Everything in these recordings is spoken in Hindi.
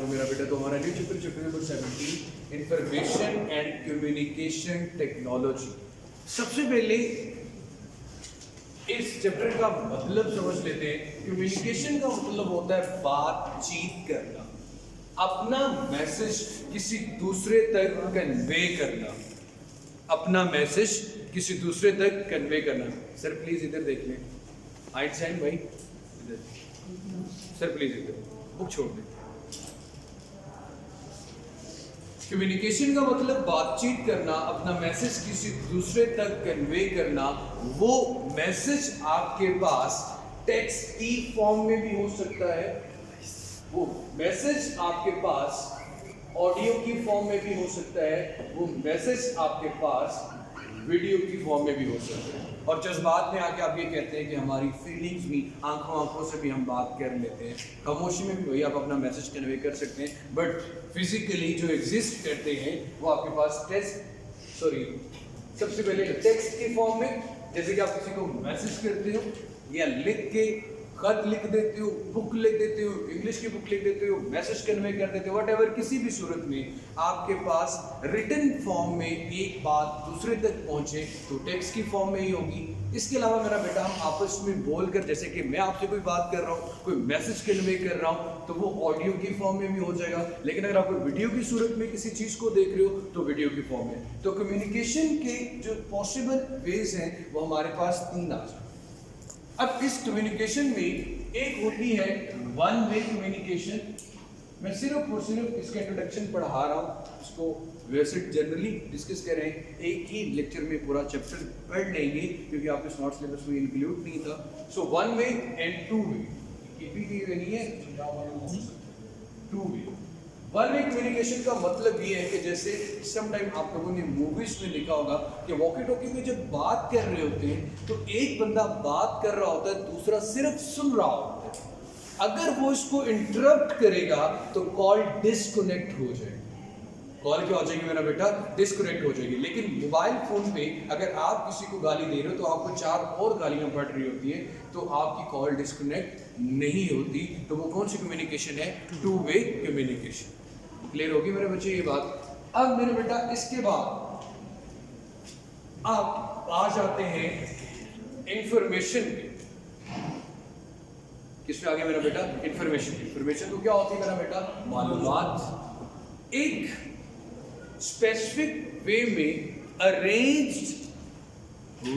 मेरा बेटा। तो हमारा new chapter number 17 information and communication technology. सबसे पहले इस चैप्टर का मतलब समझ लेते हैं। कम्युनिकेशन का मतलब होता है बातचीत करना, अपना मैसेज किसी दूसरे तक कन्वे करना, अपना मैसेज किसी दूसरे तक कन्वे करना। सर प्लीज इधर देख लें, आइटसाइन भाई इधर, सर प्लीज इधर बुक छोड़ दें। कम्युनिकेशन का मतलब बातचीत करना, अपना मैसेज किसी दूसरे तक कन्वे करना। वो मैसेज आपके पास टेक्स्ट की फॉर्म में भी हो सकता है, वो मैसेज आपके पास ऑडियो की फॉर्म में भी हो सकता है, वो मैसेज आपके पास वीडियो की फॉर्म में भी हो सकता है। और जज्बात में आके आप ये कहते हैं कि हमारी फीलिंग्स भी, आंखों से भी हम बात कर लेते हैं। खामोशी में भी वही आप अपना मैसेज कन्वे कर सकते हैं, बट फिजिकली जो एग्जिस्ट करते हैं वो आपके पास सबसे पहले टेक्स्ट की फॉर्म में, जैसे कि आप किसी को मैसेज करते हो या लिख के खत लिख देते हो, बुक लिख देते हो, इंग्लिश की बुक लिख देते हो, मैसेज कन्वे कर देते हो, व्हाटएवर, किसी भी सूरत में आपके पास रिटन फॉर्म में एक बात दूसरे तक पहुंचे तो टेक्स्ट की फॉर्म में ही होगी। इसके अलावा मेरा बेटा हम आपस में बोलकर, जैसे कि मैं आपसे कोई बात कर रहा हूँ, कोई मैसेज कन्वे कर रहा हूँ, तो वो ऑडियो की फॉर्म में भी हो जाएगा। लेकिन अगर आप वीडियो की सूरत में किसी चीज को देख रहे हो तो वीडियो की फॉर्म में। तो कम्युनिकेशन के जो पॉसिबल वेज हैं वो हमारे पास 3 आ जाए। अब इस कम्युनिकेशन में एक होती है वन वे कम्युनिकेशन। मैं सिर्फ और सिर्फ इसका इंट्रोडक्शन पढ़ा रहा हूँ, इसको वैसे जनरली डिस्कस कर रहे हैं। एक ही लेक्चर में पूरा चैप्टर पढ़ लेंगे क्योंकि आपके स्मार्ट सिलेबस में इंक्लूड नहीं था। So one way and two way, नहीं है two way. One way communication का मतलब ये है कि जैसे समटाइम आप लोगों ने मूवीज में देखा होगा कि वॉकी टॉकी में जब बात कर रहे होते हैं तो एक बंदा बात कर रहा होता है, दूसरा सिर्फ सुन रहा होता है। अगर वो इसको इंटरप्ट करेगा तो कॉल डिस्कनेक्ट हो जाएगी। कॉल क्या हो जाएगी मेरा बेटा? डिस्कनेक्ट हो जाएगी। लेकिन मोबाइल फोन पे अगर आप किसी को गाली दे रहे हो तो आपको 4 और गालियां पड़ रही होती है, तो आपकी कॉल डिस्कनेक्ट नहीं होती। तो वो कौन सी कम्युनिकेशन है? Two way communication. क्लियर होगी मेरे बच्चे ये बात? अब मेरे बेटा इसके बाद आप आ जाते हैं इंफॉर्मेशन पे। किस पे आ गया मेरा बेटा? इंफॉर्मेशन। इंफॉर्मेशन तो क्या होती है मेरा बेटा? मालूमात। एक स्पेसिफिक वे में अरेंज्ड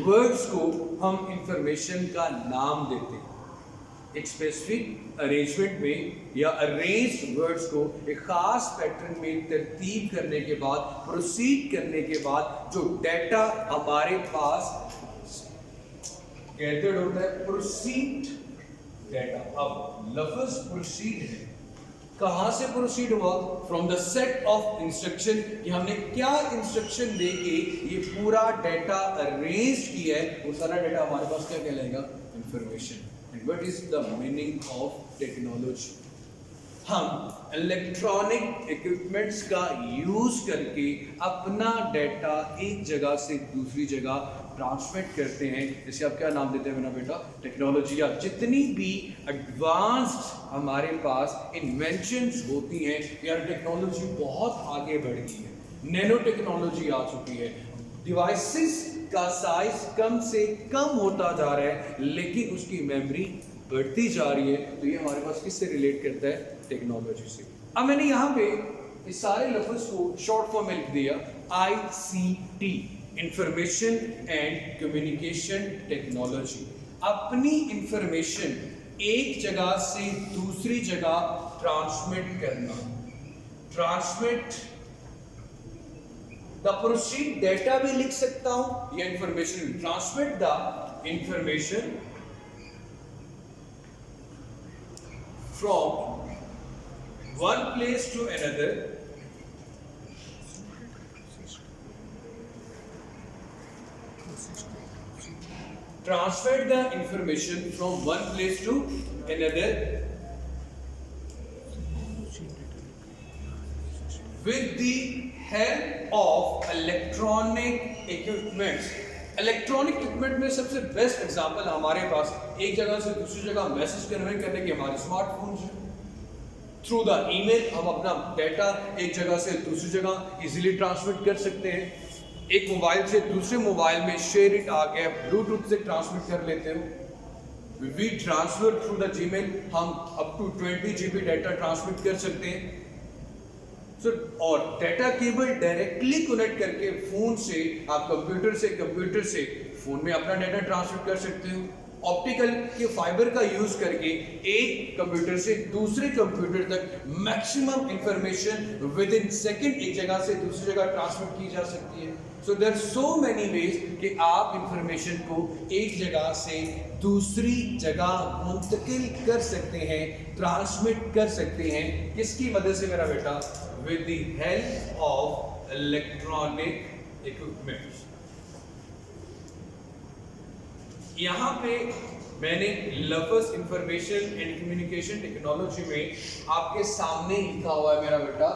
वर्ड्स को हम इंफॉर्मेशन का नाम देते हैं। एक स्पेसिफिक अरेंजमेंट में या अरेंज्ड वर्ड्स को एक खास पैटर्न में तरतीब करने के बाद, प्रोसीड करने के बाद जो डाटा हमारे पास गैदर्ड होता है, प्रोसीड डाटा। अब लफ्ज प्रोसीड है, कहां से प्रोसीड हुआ? From the set of instruction, कि हमने क्या इंस्ट्रक्शन देके ये पूरा डाटा अरेंज किया है, वो सारा डाटा हमारे पास क्या कहलाएगा? Information. And what is the meaning of technology? हम इलेक्ट्रॉनिक इक्विपमेंट्स का यूज करके अपना डाटा एक जगह से दूसरी जगह ट्रांसमिट करते हैं। इसे आप क्या नाम देते हैं मेरा बेटा? टेक्नोलॉजी। या जितनी भी एडवांस्ड हमारे पास इन्वेंशंस होती हैं, यार टेक्नोलॉजी बहुत आगे बढ़ गई है, नैनो टेक्नोलॉजी आ चुकी है, डिवाइसेस का साइज कम से कम होता जा रहा है लेकिन उसकी मेमोरी बढ़ती जा रही है। तो ये हमारे पास किससे रिलेट करता है? टेक्नोलॉजी से। अब मैंने यहाँ पे इस सारे लफ्ज को शॉर्ट फॉर्म में लिख दिया ICT, information and communication technology. अपनी इंफॉर्मेशन एक जगह से दूसरी जगह ट्रांसमिट करना। ट्रांसमिट द प्रोसीड डेटा भी लिख सकता हूं या information. Transmit the information from one place to another, transfer the information from one place to another with the help of electronic equipments। Electronic equipment में सबसे बेस्ट एग्जांपल हमारे पास एक जगह से दूसरी जगह मैसेज कन्वे करने के हमारे स्मार्टफोन्स हैं। थ्रू द ईमेल हम अपना डाटा एक जगह से दूसरी जगह इजीली ट्रांसमिट कर सकते हैं। एक मोबाइल से दूसरे मोबाइल में शेयर इट आ गया, ब्लूटूथ से ट्रांसमिट कर लेते हो। We transfer through the Gmail हम up to 20 GB data transmit कर सकते हैं। और डाटा केबल डायरेक्टली कनेक्ट करके फोन से आप कंप्यूटर से फोन में अपना डाटा ट्रांसमिट कर सकते हो। ऑप्टिकल के फाइबर का यूज करके एक कंप्यूटर से दूसरे कंप्यूटर तक maximum information with in second एक जगह से दूसरी जगह ट्रांसमिट की जा सकती है। So there so many ways कि आप इंफॉर्मेशन को एक जगह से दूसरी जगह मुंतकिल कर सकते हैं, ट्रांसमिट कर सकते हैं। किसकी मदद से मेरा बेटा? With the help of electronic equipments. यहाँ पे मैंने लफज इंफॉर्मेशन एंड कम्युनिकेशन टेक्नोलॉजी में आपके सामने लिखा हुआ है मेरा बेटा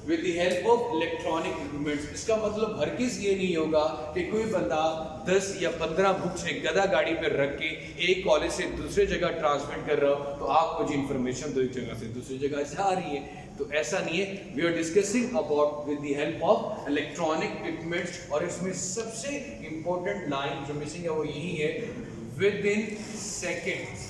with the help of electronic equipments. इसका मतलब हरगिज ये नहीं होगा कि कोई बंदा 10 या 15 बुक्स एक गधा गाड़ी पर रख के एक कॉलेज से दूसरे जगह ट्रांसमिट कर रहा हो तो आपको जो इन्फॉर्मेशन तो एक जगह से दूसरी जगह जा रही है, तो ऐसा नहीं है। We are discussing about with the help of electronic equipments. और इसमें सबसे इंपॉर्टेंट लाइन जो मिसिंग है वो यही है, with in seconds.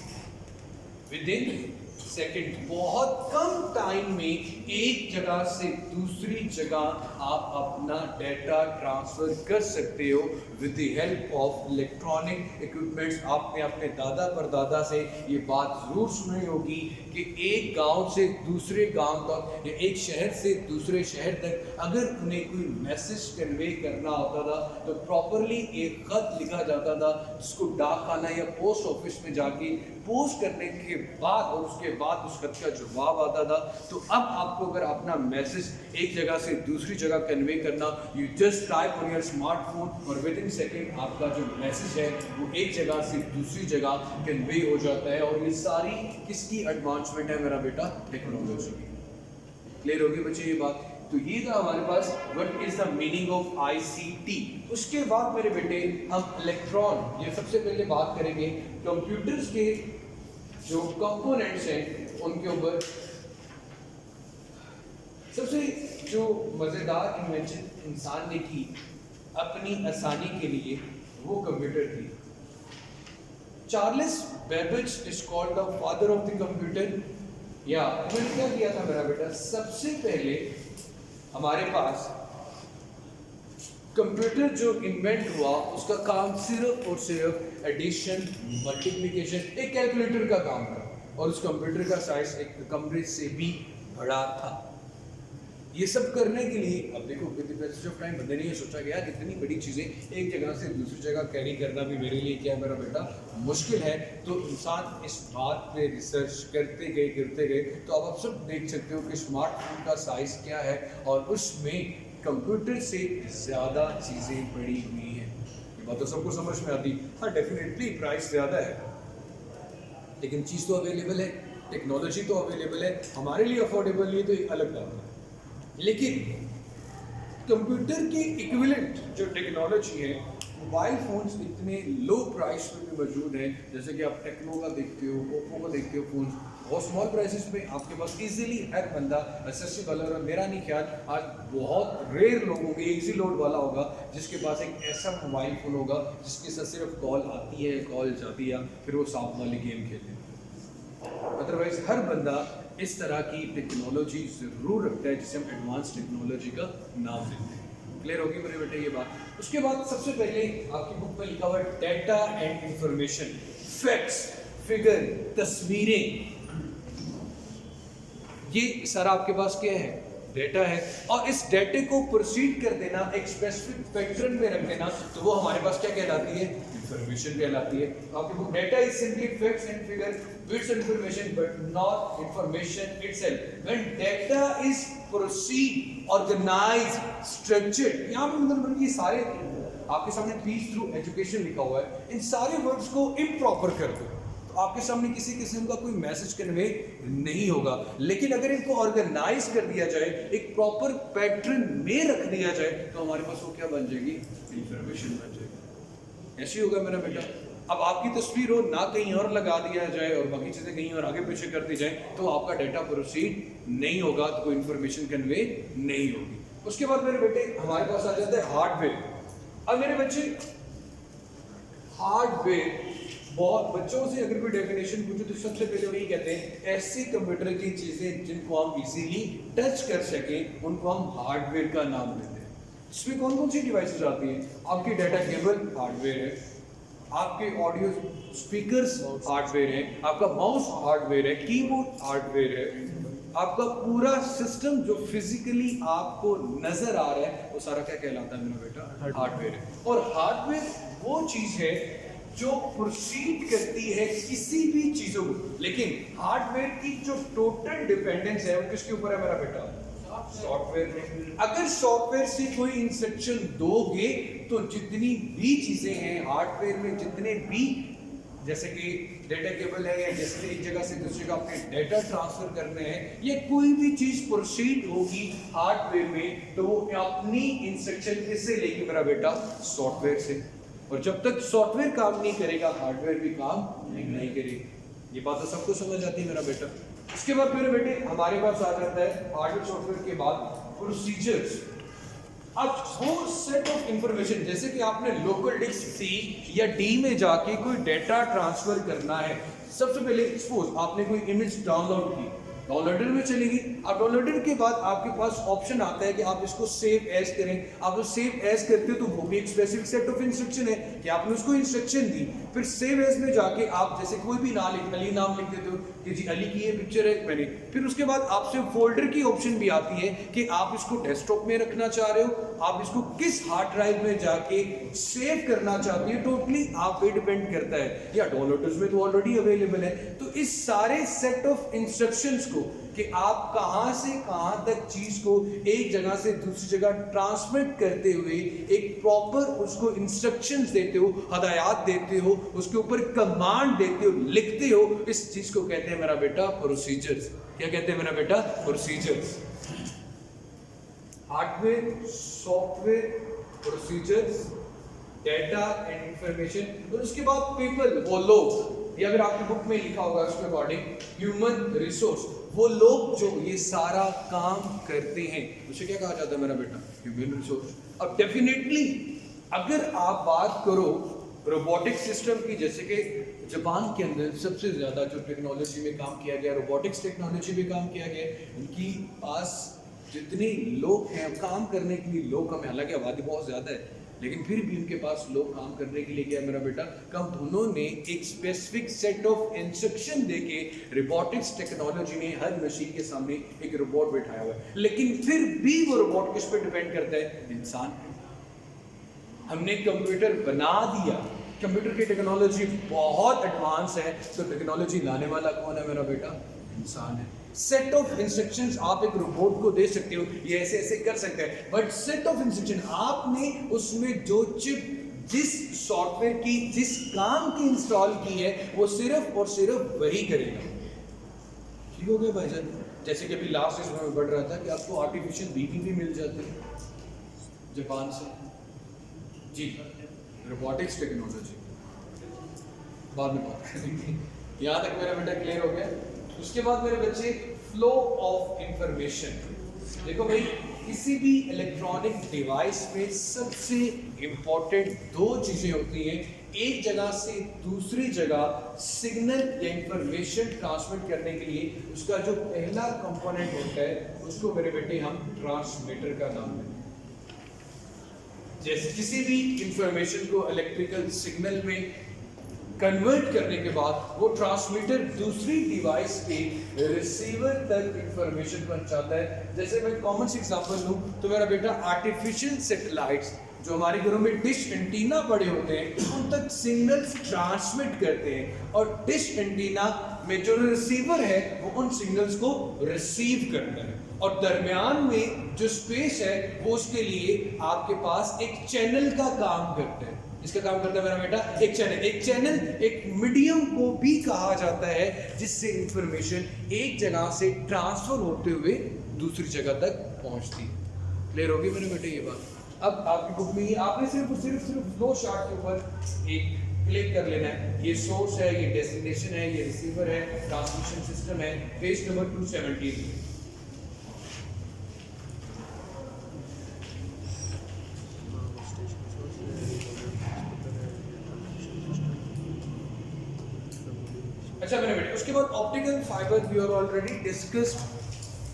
With in second, बहुत कम टाइम में एक जगह से दूसरी जगह आप अपना डाटा ट्रांसफर कर सकते हो with the help of electronic equipments. आपने अपने दादा परदादा से ये बात जरूर सुनी होगी कि एक गांव से दूसरे गांव तक या एक शहर से दूसरे शहर तक अगर उन्हें कोई मैसेज कन्वे करना होता था तो प्रॉपरली एक खत लिखा जाता था जिसको डाकखाना या पोस्ट ऑफिस में जाके पोस्ट करने के बाद और उसके बाद उस खत का जवाब आता था। तो अब आपको अगर अपना मैसेज एक जगह से दूसरी जगह कन्वे करना, you just type on your smartphone और विद इन सेकेंड आपका जो मैसेज है वो एक जगह से दूसरी जगह कन्वे हो जाता है। और ये सारी किसकी एडवांसमेंट है मेरा बेटा? टेक्नोलॉजी की। क्लियर होगी बच्चे ये बात? तो ये था हमारे पास what is the meaning of ICT। उसके बाद मेरे बेटे हम इलेक्ट्रॉन, ये सबसे पहले बात करेंगे कंप्यूटर्स के जो कंपोनेंट्स हैं उनके ऊपर। सबसे जो मजेदार इन्वेंशन इंसान ने की अपनी आसानी के लिए वो कंप्यूटर थी। Charles Babbage is called the father of the computer. या उन्होंने क्या किया था मेरा बेटा? सबसे पहले हमारे पास कंप्यूटर जो इन्वेंट हुआ उसका काम सिर्फ और सिर्फ एडिशन, मल्टीप्लिकेशन, एक कैलकुलेटर का काम था। और उस कंप्यूटर का साइज एक कमरे से भी बड़ा था। ये सब करने के लिए अब देखो with the passage of time बंदे ने ये सोचा कि यार इतनी बड़ी चीज़ें एक जगह से दूसरी जगह कैरी करना भी मेरे लिए क्या है मेरा बेटा मुश्किल है। तो इंसान इस बात पे रिसर्च करते गए। तो अब आप सब देख सकते हो कि स्मार्टफोन का साइज़ क्या है और उसमें कंप्यूटर से ज़्यादा चीज़ें पड़ी हुई हैं। ये बात तो सबको समझ में आती। हाँ डेफिनेटली प्राइस ज़्यादा है लेकिन चीज़ तो अवेलेबल है, टेक्नोलॉजी तो अवेलेबल है, हमारे लिए अफोर्डेबल नहीं है तो एक अलग बात है। लेकिन कंप्यूटर के इक्विवेलेंट जो टेक्नोलॉजी है, मोबाइल फ़ोन्स इतने लो प्राइस में भी मौजूद हैं। जैसे कि आप टेक्नो का देखते हो, ओप्पो का देखते हो, फ़ोन्स बहुत स्मॉल प्राइसेस में आपके पास इजीली हर बंदा एक्सेसिबल है। और मेरा नहीं ख्याल आज बहुत रेयर लोग होंगे, इजी लोड वाला होगा जिसके पास एक ऐसा मोबाइल फ़ोन होगा जिसके साथ सिर्फ कॉल आती है, कॉल जाती है, फिर वो सांप वाली गेम खेलते हैं। अदरवाइज हर बंदा इस तरह की टेक्नोलॉजी ज़रूर रखता है जिसे हम एडवांस टेक्नोलॉजी का नाम देते हैं। क्लियर होगी मेरे बेटे ये बात? उसके बाद सबसे पहले आपकी बुक में लिखा हुआ है data and information, facts, figure, तस्वीरें, ये सारा आपके पास क्या है? डेटा है। और इस डेटे को प्रोसीड कर देना, एक स्पेसिफिक पैटर्न में रख देना, तो वो हमारे पास क्या कहलाती है? इंफॉर्मेशन कहलाती है। आपकी book data is simply facts and figure with information but not information itself. When data is proceed organise structured, यहाँ पे मतलब ये सारे आपके सामने पीस थ्रू एजुकेशन लिखा हुआ है, इन सारे वर्ड्स को इम्प्रॉपर कर दो तो आपके सामने किसी किस्म का कोई मैसेज कन्वे नहीं होगा। लेकिन अगर इनको ऑर्गेनाइज कर दिया जाए, एक प्रॉपर पैटर्न में रख दिया जाए, तो हमारे पास वो क्या बन जाएगी? इंफॉर्मेशन बन जाएगी। ऐसे होगा मेरा बेटा। अब आपकी तस्वीर हो ना कहीं और लगा दिया जाए और बाकी चीज़ें कहीं और आगे पीछे कर दी जाए तो आपका डाटा प्रोसीड नहीं होगा, तो कोई इन्फॉर्मेशन कन्वे नहीं होगी। उसके बाद मेरे बेटे हमारे पास आ जाता है हार्डवेयर। अब मेरे बच्चे हार्डवेयर, बहुत बच्चों से अगर कोई डेफिनेशन पूछो तो सबसे पहले वही कहते हैं ऐसी कंप्यूटर की चीजें जिनको हम इजीली टच कर सकें उनको हम हार्डवेयर का नाम देते हैं। इसमें कौन कौन सी डिवाइसेस आती हैं? आपकी डाटा केबल हार्डवेयर है, आपके ऑडियो स्पीकर्स हार्डवेयर है, आपका माउस हार्डवेयर है, कीबोर्ड हार्डवेयर है, आपका पूरा सिस्टम जो फिजिकली आपको नजर आ रहा है वो सारा क्या कहलाता है मेरा बेटा? हार्डवेयर है। और हार्डवेयर वो चीज है जो प्रोसीड करती है किसी भी चीजों को, लेकिन हार्डवेयर की जो टोटल डिपेंडेंस है वो किसके ऊपर है मेरा बेटा? सॉफ्टवेयर में। अगर सॉफ्टवेयर से कोई इंस्ट्रक्शन दोगे तो जितनी भी चीजें हैं हार्डवेयर में, जितने भी जैसे कि डेटा केबल है या जैसे एक जगह से दूसरी जगह अपने डेटा ट्रांसफर करने हैं, ये कोई भी चीज प्रोसीड होगी हार्डवेयर में तो वो अपनी इंस्ट्रक्शन किससे लेगी मेरा बेटा? सॉफ्टवेयर से। और जब तक सॉफ्टवेयर काम नहीं करेगा हार्डवेयर भी काम नहीं करेगी। ये बात तो सबको समझ आती है मेरा बेटा। उसके बाद मेरे बेटे हमारे पास आ जाता है हार्डवेयर सॉफ्टवेयर के बाद प्रोसीजर्स। अब वो सेट ऑफ इंफॉर्मेशन, जैसे कि आपने लोकल डिस्क सी या डी में जाके कोई डेटा ट्रांसफर करना है, सबसे पहले सपोज आपने कोई इमेज डाउनलोड की, डाउनलोडर में चलेगी। अब डाउनलोडर के बाद आपके पास ऑप्शन आता है कि आप इसको सेव एज करें। आप सेव एज करते हो तो वो भी एक स्पेसिफिक सेट ऑफ इंस्ट्रक्शन है कि आपने उसको इंस्ट्रक्शन दी। फिर सेव एज में जाके आप जैसे कोई भी नाम लिख, अली नाम लिख देते हो कि जी अली की ये पिक्चर है मैंने। फिर उसके बाद आपसे फोल्डर की ऑप्शन भी आती है कि आप इसको डेस्कटॉप में रखना चाह रहे हो, आप इसको किस हार्ड ड्राइव में जाके सेव करना चाहते हो, टोटली आप पे डिपेंड करता है। या डाउनलोडर्स में तो ऑलरेडी अवेलेबल है। तो इस सारे सेट ऑफ इंस्ट्रक्शंस को कि आप कहां से कहां तक चीज को एक जगह से दूसरी जगह ट्रांसमिट करते हुए एक प्रॉपर उसको इंस्ट्रक्शंस देते हो, हदायत देते हो, उसके ऊपर कमांड देते हो, लिखते हो, इस चीज को कहते हैं मेरा बेटा प्रोसीजर्स। क्या कहते हैं मेरा बेटा? Procedures. Hardware, software, procedures, data and information. और उसके बाद पीपल, वो लोग, या अगर आपकी बुक में लिखा होगा उसके अकॉर्डिंग ह्यूमन रिसोर्स, वो लोग जो ये सारा काम करते हैं उसे क्या कहा जाता है मेरा बेटा? Human resource. अब डेफिनेटली अगर आप बात करो रोबोटिक सिस्टम की, जैसे कि जापान के अंदर सबसे ज्यादा जो टेक्नोलॉजी में काम किया गया, रोबोटिक्स टेक्नोलॉजी में काम किया गया, उनकी पास जितने लोग हैं काम करने के लिए लोग कम है, हालांकि आबादी बहुत ज्यादा है लेकिन फिर भी उनके पास लोग काम करने के लिए क्या मेरा बेटा? कम। उन्होंने एक स्पेसिफिक सेट ऑफ इंस्ट्रक्शन देके रोबोटिक्स टेक्नोलॉजी में हर मशीन के सामने एक रोबोट बैठाया हुआ है, लेकिन फिर भी वो रोबोट किस पे डिपेंड करता है? इंसान। हमने कंप्यूटर बना दिया, कंप्यूटर की टेक्नोलॉजी बहुत एडवांस है, तो टेक्नोलॉजी लाने वाला कौन है मेरा बेटा? इंसान है। सेट ऑफ इंस्ट्रक्शंस आप एक रोबोट को दे सकते हो, ये ऐसे ऐसे कर सकते हैं, बट सेट ऑफ इंस्ट्रक्शन आपने उसमें जो चिप जिस सॉफ्टवेयर की जिस काम की इंस्टॉल की है वो सिर्फ और सिर्फ वही करेगा। ठीक हो गया भाईजान? जैसे कि अभी लास्ट इसमें मैं बढ़ रहा था कि आपको आर्टिफिशियल बीपी भी मिल जाती है जापान से जी, रोबोटिक्स टेक्नोलॉजी बाद में बात करेंगे। यहाँ तक मेरा बेटा क्लियर हो गया। उसके बाद मेरे बच्चे फ्लो ऑफ इंफॉर्मेशन। देखो भाई, किसी भी इलेक्ट्रॉनिक डिवाइस में सबसे इंपॉर्टेंट दो चीजें होती हैं। एक जगह से दूसरी जगह सिग्नल या इंफॉर्मेशन ट्रांसमिट करने के लिए उसका जो पहला कंपोनेंट होता है उसको मेरे बेटे हम ट्रांसमीटर का नाम देते हैं। जैसे किसी भी इंफॉर्मेशन को इलेक्ट्रिकल सिग्नल में कन्वर्ट करने के बाद वो ट्रांसमीटर दूसरी डिवाइस के रिसीवर तक इंफॉर्मेशन पहुंचाता है। जैसे मैं कॉमन सी एग्जांपल लूं तो मेरा बेटा आर्टिफिशियल सैटेलाइट्स जो हमारे घरों में डिश एंटीना पड़े होते हैं उन तक सिग्नल्स ट्रांसमिट करते हैं, और डिश एंटीना में जो रिसीवर है वो उन सिग्नल्स को रिसीव करता है, और दरमियान में जो स्पेस है वो उसके लिए आपके पास एक चैनल का काम करता है। इसका काम करता है मेरा बेटा एक चैनल। एक चैनल एक मीडियम को भी कहा जाता है जिससे इंफॉर्मेशन एक जगह से ट्रांसफर होते हुए दूसरी जगह तक पहुंचती है। क्लियर होगी मेरे बेटे ये बात? अब आपकी बुक में आपने सिर्फ फ्लो चार्ट के ऊपर एक क्लिक कर लेना है। ये सोर्स है, ये डेस्टिनेशन है, ये रिसीवर है, ट्रांसमिशन सिस्टम है। Page number 217। अच्छा मैंने बेटे उसके बाद optical fibre we are already discussed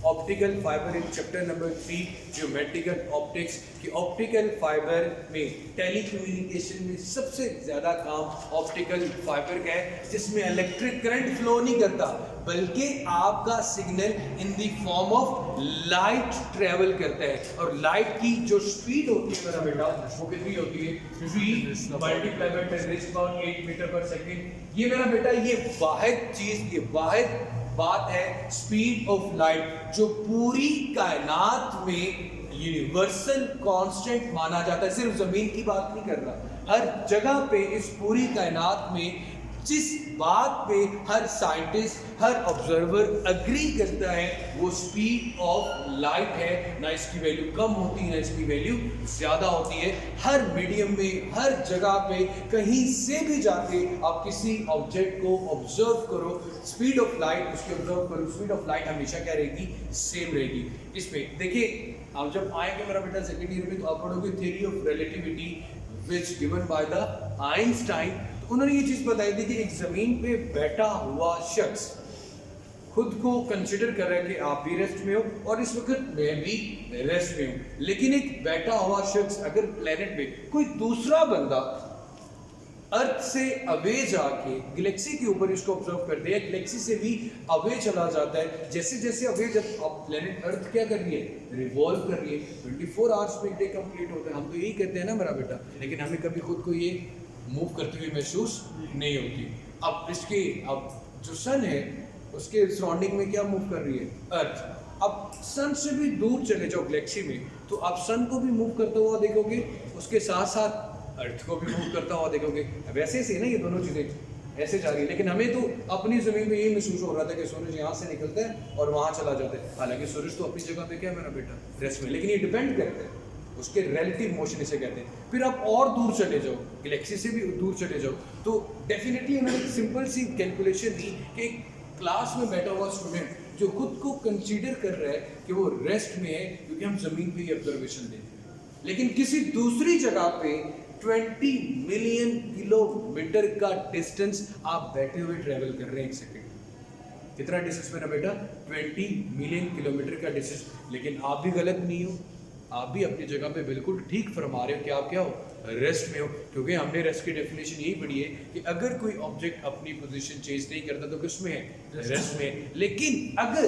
optical fibre in chapter number 3 geometrical optics कि ऑप्टिकल फाइबर में टेलीकम्युनिकेशन में सबसे ज़्यादा काम ऑप्टिकल फाइबर का है, जिसमें इलेक्ट्रिक करंट फ्लो नहीं करता बल्कि आपका signal in the form of light travel करता है। और लाइट की जो स्पीड होती है मेरा बेटा वो कितनी होती है, v मल्टीप्लाई बाय 10⁻8 मीटर पर सेकेंड। ये मेरा बेटा ये वाहिद चीज, ये वाहिद बात है स्पीड ऑफ लाइट जो पूरी कायनात में यूनिवर्सल कांस्टेंट माना जाता है। सिर्फ जमीन की बात नहीं कर रहा, हर जगह पे इस पूरी कायनात में जिस बात पे हर साइंटिस्ट, हर ऑब्जर्वर अग्री करता है वो स्पीड ऑफ लाइट है। ना इसकी वैल्यू कम होती है ना इसकी वैल्यू ज़्यादा होती है। हर मीडियम में, हर जगह पे, कहीं से भी जाके आप किसी ऑब्जेक्ट को ऑब्जर्व करो, स्पीड ऑफ लाइट उसकी ऑब्जर्व करो, स्पीड ऑफ लाइट हमेशा क्या रहेगी, सेम रहेगी। इसमें देखिए आप जब आएंगे मेरा बेटा सेकेंड ईयर में तो आप पढ़ोगे theory of relativity which given by the Einstein. उन्होंने ये चीज बताई थी कि एक जमीन पे बैठा हुआ शख्स खुद को कंसिडर कर रहा है कि आप भी रेस्ट में हो और इस वक्त मैं भी रेस्ट में हूं, लेकिन एक बैठा हुआ शख्स अगर प्लेनेट पे कोई दूसरा बंदा अर्थ से अवे जाके गैलेक्सी के ऊपर इसको ऑब्जर्व कर दिया, गैलेक्सी से भी अवे चला जाता है, जैसे जैसे अवे जब अब प्लेनेट अर्थ क्या कर रही है, रिवॉल्व कर रही है, 24 आवर्स में डे कंप्लीट होता है। हम तो यही कहते हैं ना मेरा बेटा, लेकिन हमें कभी खुद को ये मूव करती हुई महसूस नहीं होती। अब इसके अब जो सन है उसके सराउंडिंग में क्या मूव कर रही है, अर्थ। अब सन से भी दूर चले जाओ गैलेक्सी में तो आप सन को भी मूव करता हुआ देखोगे, उसके साथ साथ अर्थ को भी मूव करता हुआ देखोगे। अब ऐसे ही ना ये दोनों चीज़ें ऐसे जा रही है, लेकिन हमें तो अपनी ज़मीन में यही महसूस हो रहा था कि सूरज यहाँ से निकलता है और वहाँ चला जाता है। हालांकि सूरज तो अपनी जगह पे क्या है मेरा बेटा, रेस्ट में, लेकिन ये डिपेंड करता है उसके रिलेटिव मोशन इसे कहते हैं। फिर आप और दूर चले जाओ, गैलेक्सी से भी दूर चले जाओ तो डेफिनेटली उन्होंने एक सिंपल सी कैलकुलेशन दी कि एक क्लास में बैठा हुआ स्टूडेंट जो खुद को कंसीडर कर रहा है कि वो रेस्ट में है क्योंकि हम जमीन पे ही ऑब्जर्वेशन देते हैं, लेकिन किसी दूसरी जगह पे 20 मिलियन किलोमीटर का डिस्टेंस आप बैठे हुए ट्रेवल कर रहे हैं एक सेकेंड। कितना डिस्टेंस मेरा बेटा, 20 मिलियन किलोमीटर का डिस्टेंस। लेकिन आप भी गलत नहीं हो, आप भी अपनी जगह पे बिल्कुल ठीक फरमा रहे हो कि आप क्या हो, रेस्ट में हो। क्योंकि हमने रेस्ट की डेफिनेशन यही पढ़ी है कि अगर कोई ऑब्जेक्ट अपनी पोजीशन चेंज नहीं करता तो किस में है, रेस्ट में। लेकिन अगर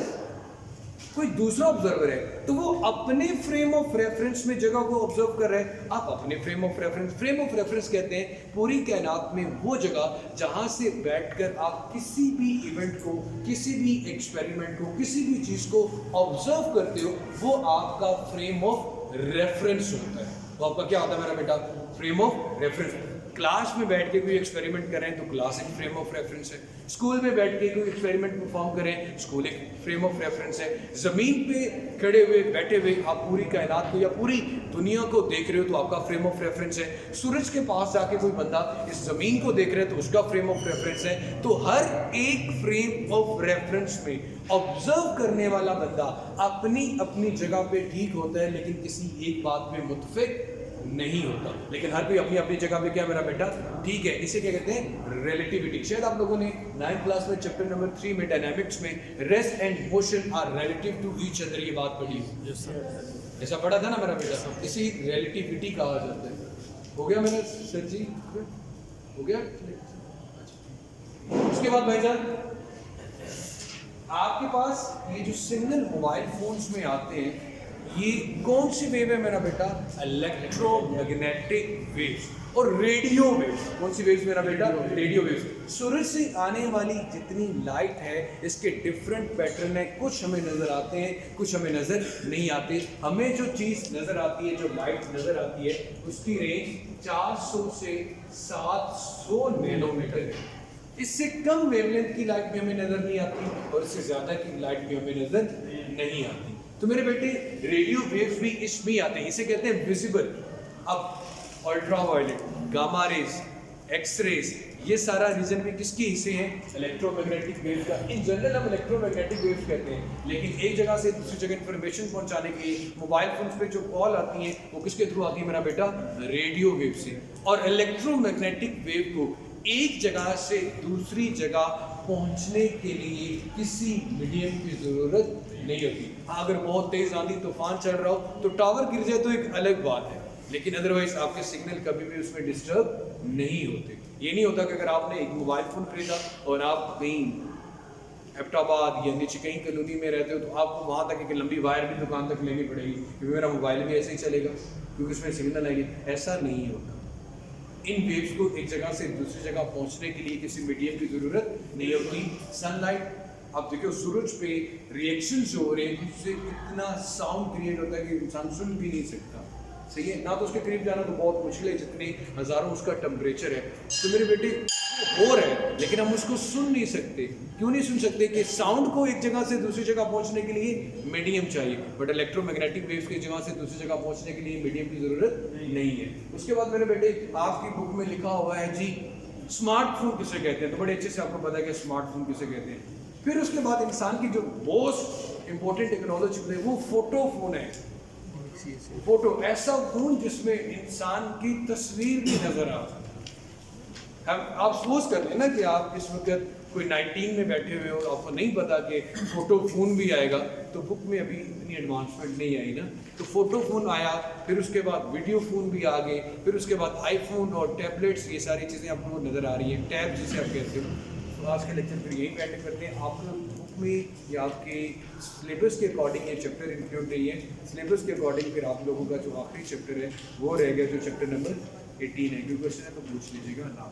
कोई दूसरा ऑब्जर्वर है तो वो अपने फ्रेम ऑफ रेफरेंस में जगह को ऑब्जर्व कर रहे हैं, आप अपने फ्रेम ऑफ रेफरेंस कहते हैं पूरी कायनात में वो जगह जहां से बैठकर आप किसी भी इवेंट को, किसी भी एक्सपेरिमेंट को, किसी भी चीज को ऑब्जर्व करते हो, वो आपका फ्रेम ऑफ रेफरेंस होता है। तो आपका क्या होता है मेरा बेटा, फ्रेम ऑफ रेफरेंस। क्लास में बैठ के कोई एक्सपेरिमेंट करें तो क्लास एक फ्रेम ऑफ रेफरेंस है, स्कूल में बैठ के कोई एक्सपेरिमेंट परफॉर्म करें, स्कूल एक फ्रेम ऑफ रेफरेंस है। ज़मीन पे खड़े हुए, बैठे हुए आप पूरी कायनात को या पूरी दुनिया को देख रहे हो तो आपका फ्रेम ऑफ रेफरेंस है। सूरज के पास जाके कोई बंदा इस ज़मीन को देख रहा है तो उसका फ्रेम ऑफ रेफरेंस है। तो हर एक फ्रेम ऑफ रेफरेंस में ऑब्जर्व करने वाला बंदा अपनी अपनी जगह पे ठीक होता है, लेकिन किसी एक बात में मुत्तफिक नहीं होता। लेकिन हर कोई अपनी अपनी जगह पे क्या मेरा बेटा ठीक है। इसे क्या कहते हैं, रिलेटिविटी। शायद आप लोगों ने 9th क्लास में चैप्टर नंबर 3 में डायनामिक्स में rest and motion are relative to each other ये बात पढ़ी हो। ऐसा पढ़ा था ना मेरा बेटा, इसी रिलेटिविटी कहा जाता है। हो गया मेरा सर जी, हो गया। उसके बाद भाईजान आपके पास ये जो सिग्नल मोबाइल फोन्स में आते हैं, ये कौन सी वेव है मेरा बेटा, इलेक्ट्रोमैग्नेटिक वेव्स और रेडियो वेव्स। कौन सी वेव्स मेरा बेटा, रेडियो वेव्स। सूरज से आने वाली जितनी लाइट है इसके डिफरेंट पैटर्न है, कुछ हमें नजर आते हैं, कुछ हमें नजर नहीं आते। हमें जो चीज नजर आती है, जो लाइट नजर आती है, उसकी रेंज 400 से 700 नैनोमीटर है। इससे कम वेवलेंथ की लाइट भी हमें नजर नहीं आती और इससे ज्यादा की लाइट भी हमें नजर नहीं आती। तो मेरे बेटे रेडियो वेव्स भी इसमें आते हैं, इसे कहते हैं विजिबल। अब ultra violet, gamma rays, X rays, ये सारा रीजन भी किसके हिस्से हैं? इलेक्ट्रोमैग्नेटिक वेव का। इन जनरल हम इलेक्ट्रोमैग्नेटिक वेव कहते हैं, लेकिन एक जगह से दूसरी जगह इंफॉर्मेशन पहुंचाने के लिए मोबाइल फोन पे जो कॉल आती है वो किसके थ्रू आती है मेरा बेटा? रेडियो वेव से। और इलेक्ट्रोमैग्नेटिक वेव को एक जगह से दूसरी जगह पहुंचने के लिए किसी मीडियम की जरूरत नहीं होती। हाँ, अगर बहुत तेज आंधी तूफान चल रहा हो तो टावर गिर जाए तो एक अलग बात है, लेकिन अदरवाइज आपके सिग्नल कभी भी उसमें डिस्टर्ब नहीं होते। ये नहीं होता कि अगर आपने एक मोबाइल फ़ोन खरीदा और आप कहीं एबटाबाद या नीचे कहीं कॉलोनी में रहते हो तो आपको वहाँ तक एक लंबी वायर भी दुकान तक लेनी पड़ेगी क्योंकि मेरा मोबाइल भी ऐसे ही चलेगा क्योंकि उसमें सिग्नल आएगी। ऐसा नहीं होता। इन वेव्स को एक जगह से दूसरी जगह पहुँचने के लिए किसी मीडियम की ज़रूरत नहीं होती। सनलाइट, आप देखो सूरज पे रिएक्शन जो हो रहे हैं उससे कितना साउंड क्रिएट होता है कि इंसान सुन भी नहीं सकता। सही है ना? तो उसके करीब जाना तो बहुत मुश्किल है, जितने हज़ारों उसका टेम्परेचर है। तो मेरे बेटे हो रहा है लेकिन हम उसको सुन नहीं सकते। क्यों नहीं सुन सकते? कि साउंड को एक जगह से दूसरी जगह पहुंचने के लिए मीडियम चाहिए, बट इलेक्ट्रोमैग्नेटिक वेव्स की जगह से दूसरी जगह पहुंचने के लिए मीडियम की ज़रूरत नहीं है। उसके बाद मेरे बेटे आपकी बुक में लिखा हुआ है जी स्मार्टफोन किसे कहते हैं, तो बड़े अच्छे से आपको पता है कि स्मार्टफोन किसे कहते हैं। फिर उसके बाद इंसान की जो मोस्ट इंपॉर्टेंट टेक्नोलॉजी है वो फोटो फोन है। फोटो, ऐसा फोन जिसमें इंसान की तस्वीर भी नजर आ सकती है। आप सपोज कर लें ना कि आप इस वक्त कोई 19 में बैठे हुए हो और आपको नहीं पता कि फोटो फोन भी आएगा, तो बुक में अभी इतनी एडवांसमेंट नहीं आई ना, तो फोटो फोन आया, फिर उसके बाद वीडियो फोन भी आ गए, फिर उसके बाद आईफोन और टैबलेट्स, ये सारी चीज़ें आपको नज़र आ रही हैं, टैब जिसे आप कहते हो। तो आज का लेक्चर फिर यही बैठ करते हैं। आपको बुक में या आपके सिलेबस के अकॉर्डिंग ये चैप्टर इंक्लूड नहीं है। सिलेबस के अकॉर्डिंग फिर आप लोगों का जो आखिरी चैप्टर है वो रह गया, जो चैप्टर नंबर 18 है। क्योंकि क्वेश्चन है तो पूछ लीजिएगा ना।